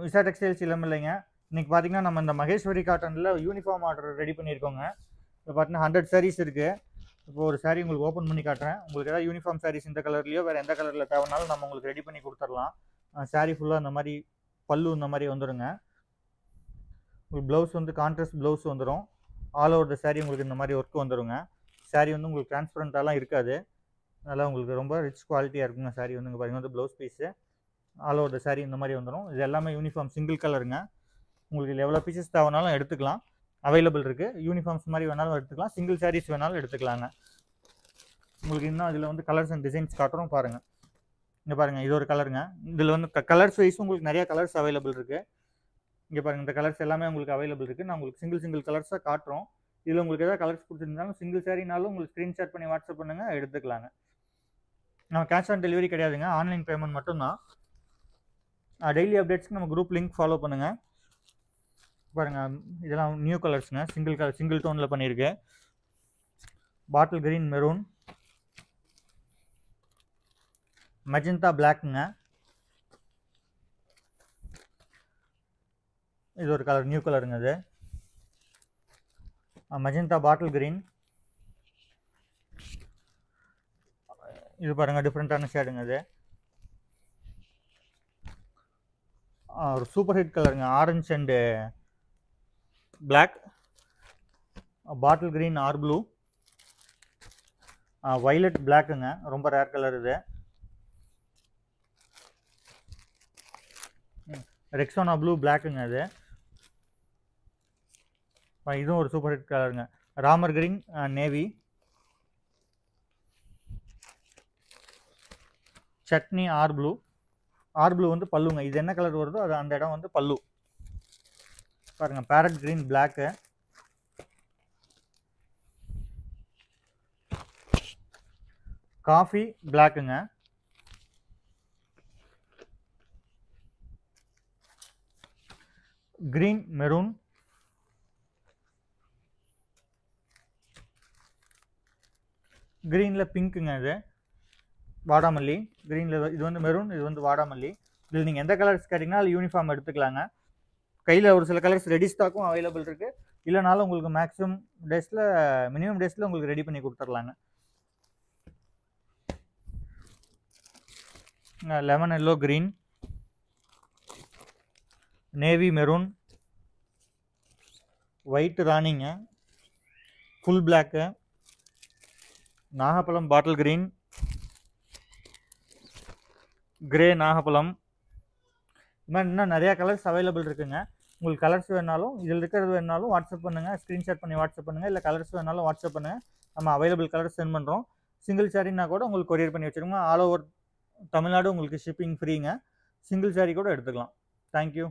Visa textiles இல்லாமல் இல்லைங்க. இன்னைக்கு பார்த்தீங்கன்னா நம்ம இந்த மகேஸ்வரி காட்டனில் யூனிஃபார்ம் ஆர்டர் ரெடி பண்ணியிருக்கோங்க. இப்போ பார்த்தீங்கன்னா 100 சாரீஸ் இருக்குது. இப்போ ஒரு சாரீ உங்களுக்கு ஓப்பன் பண்ணி காட்டுறேன். உங்களுக்கு ஏதாவது யூனிஃபார்ம் சாரீஸ் இந்த கலர்லையோ வேறு எந்த கலரில் தேவைனாலும் நம்ம உங்களுக்கு ரெடி பண்ணி கொடுத்துடலாம். சாரீ ஃபுல்லாக இந்த மாதிரி பல்லு இந்த மாதிரி வந்துடுங்க. உங்களுக்கு ப்ளவுஸ் வந்து கான்ட்ராஸ்ட் ப்ளவுஸ் வந்துடும். ஆல் ஓவர் த சாரீ உங்களுக்கு இந்த மாதிரி ஒர்க் வந்துடுங்க. சாரீ வந்து உங்களுக்கு டிரான்ஸ்பரண்ட்டாலாம் இருக்காது. அதெல்லாம் உங்களுக்கு ரொம்ப ரிச் குவாலிட்டியாக இருக்குங்க. சாரீ வந்து இங்கே பாருங்கள் வந்து blouse piece all over the sari இந்த மாதிரி வந்துடும். இது எல்லாமே யூனிஃபார்ம் சிங்கிள் கலருங்க. உங்களுக்கு இதில் எவ்வளோ பீசஸ் தேவைனாலும் எடுத்துக்கலாம். அவைலபிள் இருக்குது. யூனிஃபார்ம்ஸ் மாதிரி வேணாலும் எடுத்துக்கலாம். சிங்கிள் சாரீஸ் வேணாலும் எடுத்துக்கலாங்க. உங்களுக்கு இன்னும் இதில் வந்து கலர்ஸ் அண்ட் டிசைன்ஸ் காட்டுறோம் பாருங்கள். இங்கே பாருங்கள் இது ஒரு கலருங்க. இதில் வந்து கலர்ஸ் வைஸும் உங்களுக்கு நிறையா கலர்ஸ் அவைலபிள் இருக்குது. இங்கே பாருங்கள் இந்த கலர்ஸ் எல்லாமே உங்களுக்கு அவைலபிள் இருக்குது. நான் உங்களுக்கு சிங்கிள் கலர்ஸாக காட்டுறோம். இதில் உங்களுக்கு எதாவது கலர்ஸ் பிடிச்சிருந்தாலும் சிங்கிள் சாரீனாலும் உங்களுக்கு ஸ்க்ரீன்ஷாட் பண்ணி வாட்ஸ்அப் பண்ணுங்கள், எடுத்துக்கலாங்க. நம்ம கேஷ் ஆன் டெலிவரி கிடையாதுங்க. ஆன்லைன் பேமெண்ட் மட்டும்தான். டெய்லி அப்டேட்ஸ்க்கு நம்ம குரூப் லிங்க் ஃபாலோ பண்ணுங்கள். பாருங்கள் இதெல்லாம் நியூ கலர்ஸுங்க. சிங்கிள் டோனில் பண்ணியிருக்கு. பாட்டில் கிரீன் மெரூன், மெஜந்தா பிளாக்குங்க. இது ஒரு கலர் நியூ கலருங்க. இது மெஜந்தா பாட்டில் கிரீன். இது பாருங்கள் டிஃப்ரெண்ட்டான ஷேடுங்க. இது ஒரு சூப்பர் ஹிட் கலருங்க. Orange and black, bottle green R blue, violet பிளாக்குங்க. ரொம்ப ரேர் கலர் இது. ரெக்ஸோனா ப்ளூ பிளாக்குங்க. இது இதுவும் ஒரு சூப்பர் ஹிட் கலருங்க. Ramar green navy, chutney R blue. R blue வந்து பல்லுங்க. இது என்ன கலர் வருதோ அது அந்த இடம் வந்து பல்லு. பாருங்கள் பேரட் கிரீன் பிளாக்கு, காஃபி பிளாக்குங்க, கிரீன் மெரூன், கிரீனில் பிங்க்குங்க. இது வாடாமல்லி. கிரீனில் இது வந்து மெரூன், இது வந்து வாடாமல்லி. இதில் நீங்கள் எந்த கலர்ஸ் கேட்டிங்கன்னா அது யூனிஃபார்ம் எடுத்துக்கலாங்க. கையில் ஒரு சில கலர்ஸ் ரெடி ஸ்டாக்கும் அவைலபிள் இருக்குது. இல்லைனாலும் உங்களுக்கு மினிமம் டேஸில் உங்களுக்கு ரெடி பண்ணி கொடுத்துர்லாங்க. Lemon yellow green, navy maroon, white ராணிங்க, ஃபுல் பிளாக்கு, நாகப்பழம் பாட்டில் கிரீன், கிரே நாகப்பழம். இது மாதிரி இன்னும் நிறையா கலர்ஸ் அவைலபிள் இருக்குங்க. உங்களுக்கு கலர்ஸ் வேணாலும் இதில் இருக்கிறது வேணாலும் வாட்ஸ்அப் பண்ணுங்கள், ஸ்க்ரீன்ஷாட் பண்ணி வாட்ஸ்அப் பண்ணுங்கள். இல்லை கலர்ஸ் வேணாலும் வாட்ஸ்அப் பண்ணுங்கள். நம்ம அவைலபிள் கலர்ஸ் சென்ட் பண்ணுறோம். சிங்கிள் சாரீனா கூட உங்களுக்கு கொரியர் பண்ணி வச்சுருங்க. ஆல் ஓவர் தமிழ்நாடு உங்களுக்கு ஷிப்பிங் ஃப்ரீங்க. சிங்கிள் சாரீ கூட எடுத்துக்கலாம். தேங்க்யூ.